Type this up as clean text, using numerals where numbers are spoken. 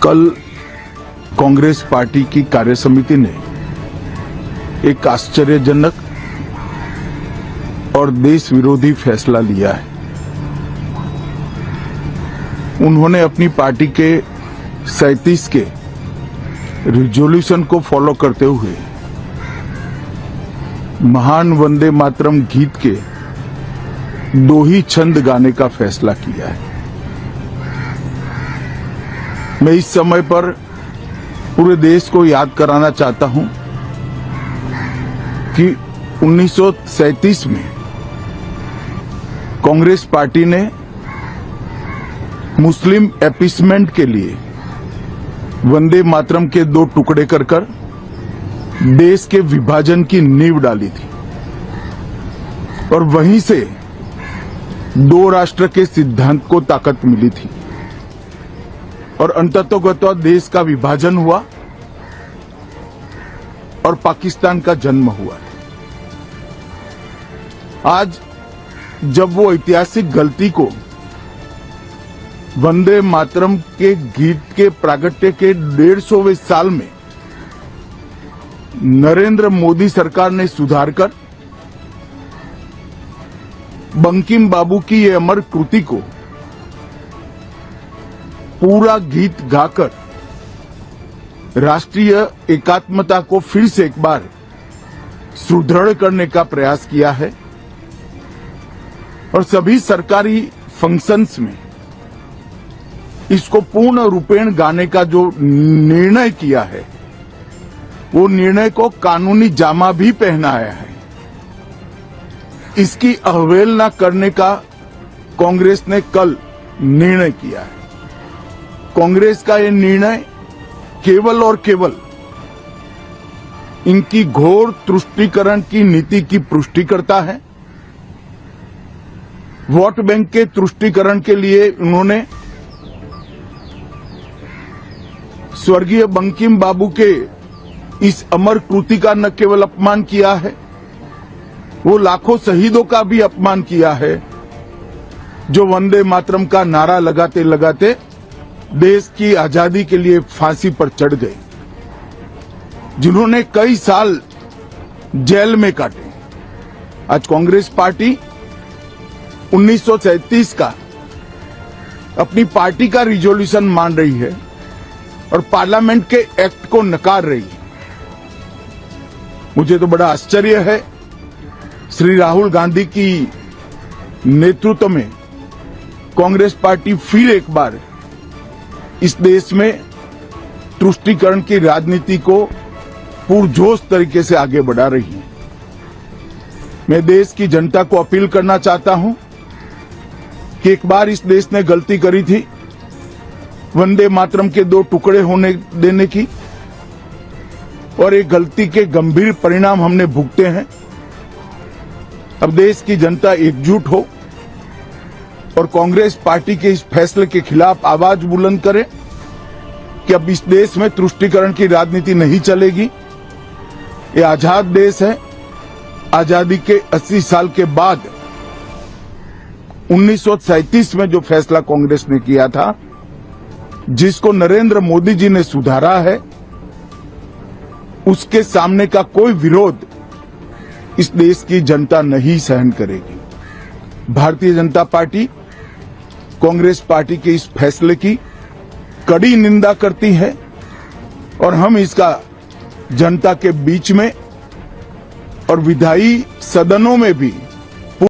कल कांग्रेस पार्टी की कार्यसमिति ने एक आश्चर्यजनक और देश विरोधी फैसला लिया है। उन्होंने अपनी पार्टी के 37 के रिजोल्यूशन को फॉलो करते हुए महान वंदे मातरम गीत के 2 ही छंद गाने का फैसला किया है। मैं इस समय पर पूरे देश को याद कराना चाहता हूं कि 1937 में कांग्रेस पार्टी ने मुस्लिम अपीसमेंट के लिए वंदे मातरम के 2 टुकड़े कर देश के विभाजन की नींव डाली थी और वहीं से 2 राष्ट्र के सिद्धांत को ताकत मिली थी और अंततोगत्वा देश का विभाजन हुआ और पाकिस्तान का जन्म हुआ। आज जब वो ऐतिहासिक गलती को वंदे मातरम के गीत के प्रागट्य के 150वें साल में नरेंद्र मोदी सरकार ने सुधारकर बंकिम बाबू की ये अमर कृति को पूरा गीत गाकर राष्ट्रीय एकात्मता को फिर से एक बार सुदृढ़ करने का प्रयास किया है और सभी सरकारी फंक्शंस में इसको पूर्ण रूपेण गाने का जो निर्णय किया है, वो निर्णय को कानूनी जामा भी पहनाया है। इसकी अवहेलना करने का कांग्रेस ने कल निर्णय किया है। कांग्रेस का ये निर्णय केवल और केवल इनकी घोर तुष्टीकरण की नीति की पुष्टि करता है। वोट बैंक के तुष्टीकरण के लिए उन्होंने स्वर्गीय बंकिम बाबू के इस अमर कृति का न केवल अपमान किया है, वो लाखों शहीदों का भी अपमान किया है जो वंदे मातरम का नारा लगाते लगाते देश की आजादी के लिए फांसी पर चढ़ गए, जिन्होंने कई साल जेल में काटे। आज कांग्रेस पार्टी 1937 का अपनी पार्टी का रिजोल्यूशन मान रही है और पार्लियामेंट के एक्ट को नकार रही है। मुझे तो बड़ा आश्चर्य है, श्री राहुल गांधी की नेतृत्व में कांग्रेस पार्टी फिर एक बार इस देश में तुष्टीकरण की राजनीति को पुरजोश तरीके से आगे बढ़ा रही है। मैं देश की जनता को अपील करना चाहता हूं कि एक बार इस देश ने गलती करी थी वंदे मातरम के 2 टुकड़े होने देने की और एक गलती के गंभीर परिणाम हमने भुगते हैं। अब देश की जनता एकजुट हो और कांग्रेस पार्टी के इस फैसले के खिलाफ आवाज बुलंद करे कि अब इस देश में तुष्टीकरण की राजनीति नहीं चलेगी। ये आजाद देश है। आजादी के 80 साल के बाद 1937 में जो फैसला कांग्रेस ने किया था, जिसको नरेंद्र मोदी जी ने सुधारा है, उसके सामने का कोई विरोध इस देश की जनता नहीं सहन करेगी। भारतीय जनता पार्टी कांग्रेस पार्टी के इस फैसले की कड़ी निंदा करती है और हम इसका जनता के बीच में और विधायी सदनों में भी